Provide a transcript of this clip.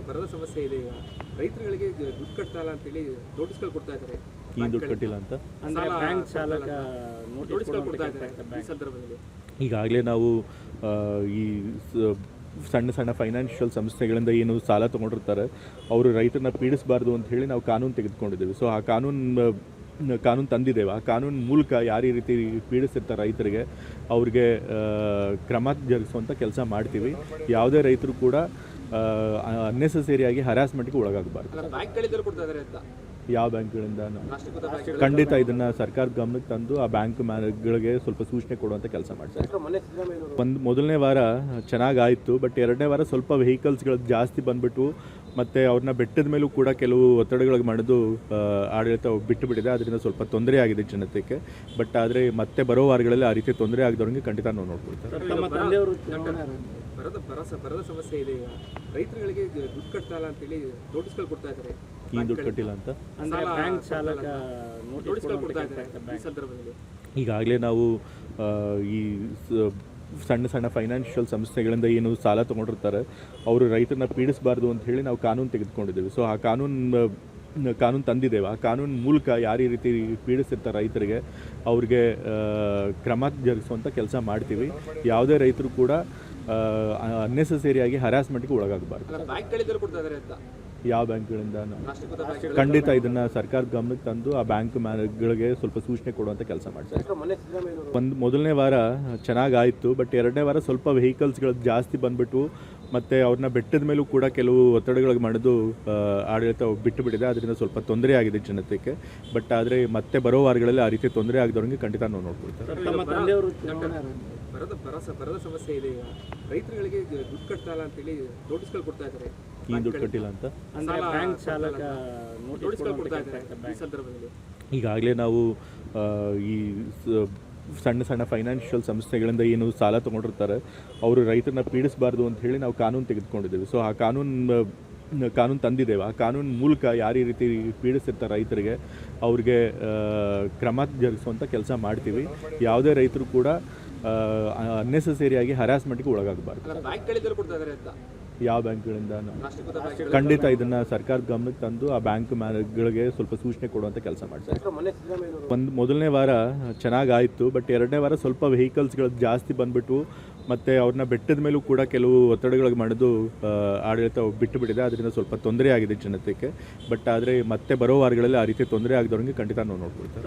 ಬರದ ಸಮಸ್ಯೆ ಇದೆ. ಈಗ ರೈತರುಗಳಿಗೆ ದುಡ್ಡು ಕಟ್ತಾ ಇಲ್ಲ ಅಂತೇಳಿ ನೋಟಿಸ್ಗಳು ಕೊಡ್ತಾ ಇದ್ದಾರೆ. ಏನು ದುಡ್ಡು ಕಟ್ಟಿಲ್ಲ ಅಂತ ಅಂದ್ರೆ ಬ್ಯಾಂಕ್ ಚಾಲಕ ನೋಟಿಸ್ಗಳು ಕೊಡ್ತಾ ಇದ್ದಾರೆ ಈ ಸಂದರ್ಭದಲ್ಲಿ. ಈಗಾಗಲೇ ನಾವು ಈ ಸಣ್ಣ ಸಣ್ಣ ಫೈನಾನ್ಷಿಯಲ್ ಸಂಸ್ಥೆಗಳಿಂದ ಏನು ಸಾಲ ತೊಗೊಂಡಿರ್ತಾರೆ ಅವರು ರೈತರನ್ನ ಪೀಡಿಸಬಾರ್ದು ಅಂತ ಹೇಳಿ ನಾವು ಕಾನೂನು ತೆಗೆದುಕೊಂಡಿದ್ದೇವೆ. ಸೊ ಆ ಕಾನೂನು ತಂದಿದ್ದೇವೆ. ಆ ಕಾನೂನು ಮೂಲಕ ಯಾರು ಈ ರೀತಿ ಪೀಡಿಸಿರ್ತಾರೆ ರೈತರಿಗೆ ಅವ್ರಿಗೆ ಕ್ರಮ ಜರುಗಿಸುವಂಥ ಕೆಲಸ ಮಾಡ್ತೀವಿ. ಯಾವುದೇ ರೈತರು ಕೂಡ ಅನ್ನೆಸೆಸರಿಯಾಗಿ ಹರಾಸ್ಮೆಂಟ್ಗೆ ಒಳಗಾಗಬಾರ್ದು. ಬ್ಯಾಂಕ್ಗಳಿಂದ ಕೊಡ್ತಾ ಇದ್ದಾರೆ ಅಂತ ಯಾವ ಬ್ಯಾಂಕ್ಗಳಿಂದ ಖಂಡಿತ ಇದನ್ನು ಸರ್ಕಾರದ ಗಮನಕ್ಕೆ ತಂದು ಆ ಬ್ಯಾಂಕ್ಗಳಿಗೆ ಸ್ವಲ್ಪ ಸೂಚನೆ ಕೊಡುವಂಥ ಕೆಲಸ ಮಾಡ್ತಾರೆ. ಮೊದಲನೇ ವಾರ ಚೆನ್ನಾಗಾಯಿತು, ಬಟ್ ಎರಡನೇ ವಾರ ಸ್ವಲ್ಪ ವೆಹಿಕಲ್ಸ್ಗಳು ಜಾಸ್ತಿ ಬಂದ್ಬಿಟ್ಟು ಮತ್ತು ಅವ್ರನ್ನ ಬೆಟ್ಟದ ಮೇಲೂ ಕೂಡ ಕೆಲವು ಒತ್ತಡಗಳಿಗೆ ಮಾಡೋದು ಆಡಳಿತ ಬಿಟ್ಟುಬಿಟ್ಟಿದೆ. ಅದರಿಂದ ಸ್ವಲ್ಪ ತೊಂದರೆ ಆಗಿದೆ ಜನತೆಗೆ. ಬಟ್ ಆದರೆ ಮತ್ತೆ ಬರೋ ವಾರಗಳಲ್ಲಿ ಆ ರೀತಿ ತೊಂದರೆ ಆಗದವ್ರಿಗೆ ಖಂಡಿತ ನಾವು ನೋಡ್ಕೊಳ್ತಾರೆ. ಬರದ ಸಮಸ್ಯೆ ಇದೆ. ಈಗ ರೈತರುಗಳಿಗೆ ದುಡ್ಡು ಕಟ್ತಾ ಇಲ್ಲ ಅಂತೇಳಿ ನೋಟಿಸ್ಗಳು ಕೊಡ್ತಾ ಇದ್ದಾರೆ. ಏನು ದುಡ್ಡು ಕಟ್ಟಿಲ್ಲ ಅಂತ ಅಂದ್ರೆ ಬ್ಯಾಂಕ್ ಚಾಲಕ ನೋಟಿಸ್ಗಳು ಕೊಡ್ತಾ ಇದ್ದಾರೆ ಈ ಸಂದರ್ಭದಲ್ಲಿ. ಈಗಾಗಲೇ ನಾವು ಈ ಸಣ್ಣ ಸಣ್ಣ ಫೈನಾನ್ಷಿಯಲ್ ಸಂಸ್ಥೆಗಳಿಂದ ಏನು ಸಾಲ ತೊಗೊಂಡಿರ್ತಾರೆ ಅವರು ರೈತರನ್ನ ಪೀಡಿಸಬಾರ್ದು ಅಂತ ಹೇಳಿ ನಾವು ಕಾನೂನು ತೆಗೆದುಕೊಂಡಿದ್ದೇವೆ. ಸೊ ಆ ಕಾನೂನು ತಂದಿದ್ದೇವೆ. ಆ ಕಾನೂನು ಮೂಲಕ ಯಾರು ಈ ರೀತಿ ಪೀಡಿಸಿರ್ತಾರೆ ರೈತರಿಗೆ ಅವ್ರಿಗೆ ಕ್ರಮ ಜರುಗಿಸುವಂಥ ಕೆಲಸ ಮಾಡ್ತೀವಿ. ಯಾವುದೇ ರೈತರು ಕೂಡ ಅನ್ನೆಸೆಸರಿಯಾಗಿ ಹರಾಸ್ಮೆಂಟ್ಗೆ ಒಳಗಾಗಬಾರ್ದು. ಬ್ಯಾಂಕ್ಗಳಿಂದ ಕೊಡ್ತಾ ಇದ್ದಾರೆ ಅಂತ ಯಾವ ಬ್ಯಾಂಕ್ಗಳಿಂದ ಖಂಡಿತ ಇದನ್ನು ಸರ್ಕಾರದ ಗಮನಕ್ಕೆ ತಂದು ಆ ಬ್ಯಾಂಕ್ಗಳಿಗೆ ಸ್ವಲ್ಪ ಸೂಚನೆ ಕೊಡುವಂಥ ಕೆಲಸ ಮಾಡ್ತಾರೆ. ಮೊದಲನೇ ವಾರ ಚೆನ್ನಾಗಾಯಿತು, ಬಟ್ ಎರಡನೇ ವಾರ ಸ್ವಲ್ಪ ವೆಹಿಕಲ್ಸ್ಗಳು ಜಾಸ್ತಿ ಬಂದ್ಬಿಟ್ಟು ಮತ್ತು ಅವ್ರನ್ನ ಬೆಟ್ಟದ ಮೇಲೂ ಕೂಡ ಕೆಲವು ಒತ್ತಡಗಳಿಗೆ ಮಾಡೋದು ಆಡಳಿತ ಬಿಟ್ಟುಬಿಟ್ಟಿದೆ. ಅದರಿಂದ ಸ್ವಲ್ಪ ತೊಂದರೆ ಆಗಿದೆ ಜನತೆಗೆ. ಬಟ್ ಆದರೆ ಮತ್ತೆ ಬರೋ ವಾರಗಳಲ್ಲಿ ಆ ರೀತಿ ತೊಂದರೆ ಆಗದವ್ರಿಗೆ ಖಂಡಿತ ನಾವು ನೋಡ್ಕೊಳ್ತಾರೆ. ಬರದ ಸಮಸ್ಯೆ ಇದೆ. ಈಗ ರೈತರುಗಳಿಗೆ ದುಡ್ಡು ಕಟ್ತಾ ಇಲ್ಲ ಅಂತೇಳಿ ನೋಟಿಸ್ಗಳು ಕೊಡ್ತಾ ಇದ್ದಾರೆ. ಏನು ದುಡ್ಡು ಕಟ್ಟಿಲ್ಲ ಅಂತ ಅಂದ್ರೆ ಬ್ಯಾಂಕ್ ಚಾಲಕ ನೋಟಿಸ್ಗಳು ಕೊಡ್ತಾ ಇದ್ದಾರೆ ಈ ಸಂದರ್ಭದಲ್ಲಿ. ಈಗಾಗಲೇ ನಾವು ಈ ಸಣ್ಣ ಸಣ್ಣ ಫೈನಾನ್ಷಿಯಲ್ ಸಂಸ್ಥೆಗಳಿಂದ ಏನು ಸಾಲ ತೊಗೊಂಡಿರ್ತಾರೆ ಅವರು ರೈತರನ್ನ ಪೀಡಿಸಬಾರ್ದು ಅಂತ ಹೇಳಿ ನಾವು ಕಾನೂನು ತೆಗೆದುಕೊಂಡಿದ್ದೇವೆ. ಸೊ ಆ ಕಾನೂನು ತಂದಿದ್ದೇವೆ. ಆ ಕಾನೂನು ಮೂಲಕ ಯಾರು ಈ ರೀತಿ ಪೀಡಿಸಿರ್ತಾರೆ ರೈತರಿಗೆ ಅವ್ರಿಗೆ ಕ್ರಮ ಜರುಗಿಸುವಂಥ ಕೆಲಸ ಮಾಡ್ತೀವಿ. ಯಾವುದೇ ರೈತರು ಕೂಡ ಅನ್ನೆಸೆಸರಿಯಾಗಿ ಹರಾಸ್ಮೆಂಟ್ಗೆ ಒಳಗಾಗಬಾರ್ದು. ಬ್ಯಾಂಕ್ಗಳಿಂದ ಕೊಡ್ತಾ ಇದ್ದಾರೆ ಅಂತ ಯಾವ ಬ್ಯಾಂಕ್ಗಳಿಂದ ಖಂಡಿತ ಇದನ್ನು ಸರ್ಕಾರದ ಗಮನಕ್ಕೆ ತಂದು ಆ ಬ್ಯಾಂಕ್ಗಳಿಗೆ ಸ್ವಲ್ಪ ಸೂಚನೆ ಕೊಡುವಂಥ ಕೆಲಸ ಮಾಡ್ತಾರೆ. ಮೊದಲನೇ ವಾರ ಚೆನ್ನಾಗಾಯಿತು, ಬಟ್ ಎರಡನೇ ವಾರ ಸ್ವಲ್ಪ ವೆಹಿಕಲ್ಸ್ಗಳು ಜಾಸ್ತಿ ಬಂದ್ಬಿಟ್ಟು ಮತ್ತು ಅವ್ರನ್ನ ಬೆಟ್ಟದ ಮೇಲೂ ಕೂಡ ಕೆಲವು ಒತ್ತಡಗಳಿಗೆ ಮಾಡೋದು ಆಡಳಿತ ಬಿಟ್ಟುಬಿಟ್ಟಿದೆ. ಅದರಿಂದ ಸ್ವಲ್ಪ ತೊಂದರೆ ಆಗಿದೆ ಜನತೆಗೆ. ಬಟ್ ಆದರೆ ಮತ್ತೆ ಬರೋ ವಾರಗಳಲ್ಲಿ ಆ ರೀತಿ ತೊಂದರೆ ಆಗದವ್ರಿಗೆ ಖಂಡಿತ ನಾವು ನೋಡ್ಕೊಳ್ತಾರೆ.